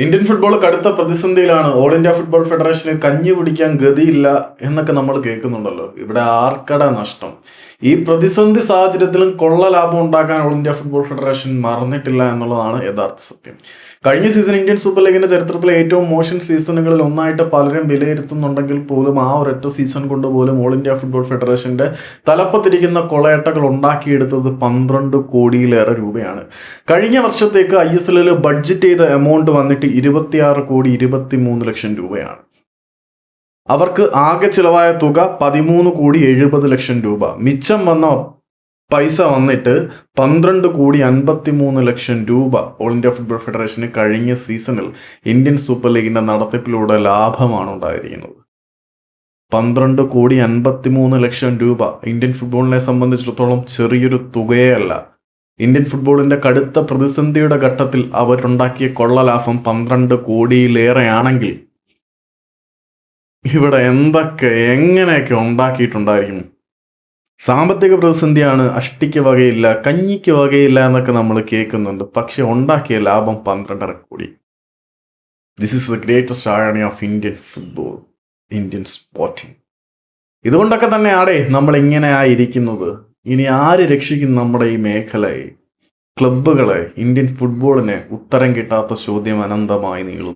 Indian football കടുത്ത പ്രതിസന്ധിയിലാണ്. All India football ഫെഡറേഷന് കഞ്ഞി കുടിക്കാൻ ഗതിയില്ല എന്നൊക്കെ നമ്മൾ കേൾക്കുന്നുണ്ടല്ലോ. ഇവിടെ ആർക്കട നഷ്ടം. ഈ പ്രതിസന്ധി സാഹചര്യത്തിലും കൊള്ള ലാഭം ഉണ്ടാക്കാൻ ഓൾ ഇന്ത്യ ഫുട്ബോൾ ഫെഡറേഷൻ മറന്നിട്ടില്ല എന്നുള്ളതാണ് യഥാർത്ഥ സത്യം. കഴിഞ്ഞ സീസൺ ഇന്ത്യൻ സൂപ്പർ ലീഗിന്റെ ചരിത്രത്തിലെ ഏറ്റവും മോശം സീസണുകളിൽ ഒന്നായിട്ട് പലരും വിലയിരുത്തുന്നുണ്ടെങ്കിൽ പോലും ആ ഒരൊറ്റ സീസൺ കൊണ്ട് പോലും ഓൾ ഇന്ത്യ ഫുട്ബോൾ ഫെഡറേഷന്റെ തലപ്പത്തിരിക്കുന്ന കൊളയേട്ടകൾ ഉണ്ടാക്കിയെടുത്തത് 12 കോടിയിലേറെ രൂപയാണ്. കഴിഞ്ഞ വർഷത്തേക്ക് ISL ബഡ്ജറ്റ് ചെയ്ത എമൗണ്ട് വന്നിട്ട് 26 കോടി 23 ലക്ഷം രൂപയാണ്. അവർക്ക് ആകെ ചിലവായ തുക 13 കോടി 70 ലക്ഷം രൂപ. മിച്ചം വന്ന പൈസ വന്നിട്ട് 12 കോടി 53 ലക്ഷം രൂപ ഓൾ ഇന്ത്യ ഫുട്ബോൾ ഫെഡറേഷന് കഴിഞ്ഞ സീസണിൽ ഇന്ത്യൻ സൂപ്പർ ലീഗിന്റെ നടത്തിപ്പിലൂടെ ലാഭമാണ് ഉണ്ടായിരിക്കുന്നത്. 12 കോടി 53 ലക്ഷം രൂപ ഇന്ത്യൻ ഫുട്ബോളിനെ സംബന്ധിച്ചിടത്തോളം ചെറിയൊരു തുകയല്ല. ഇന്ത്യൻ ഫുട്ബോളിന്റെ കടുത്ത പ്രതിസന്ധിയുടെ ഘട്ടത്തിൽ അവരുണ്ടാക്കിയ കൊള്ള ലാഭം 12 കോടിയിലേറെയാണെങ്കിൽ ഇവിടെ എങ്ങനെയൊക്കെ ഉണ്ടാക്കിയിട്ടുണ്ടായിരിക്കും. സാമ്പത്തിക പ്രതിസന്ധിയാണ്, അഷ്ടിക്ക് വകയില്ല, കഞ്ഞിക്ക് വകയില്ല എന്നൊക്കെ നമ്മൾ കേൾക്കുന്നുണ്ട്. പക്ഷെ ഉണ്ടാക്കിയ ലാഭം 12.5 കോടി. This is the greatest irony of Indian football, Indian sporting. ഇതുകൊണ്ടൊക്കെ തന്നെയാണേ നമ്മൾ ഇങ്ങനെ ആയിരിക്കുന്നത്. ഇനി ആര് രക്ഷിക്കും നമ്മുടെ ഈ മേഖലയെ, ക്ലബ്ബുകളെ, ഇന്ത്യൻ ഫുട്ബോളിനെ? ഉത്തരം കിട്ടാത്ത ചോദ്യം അനന്തമായി നീളും.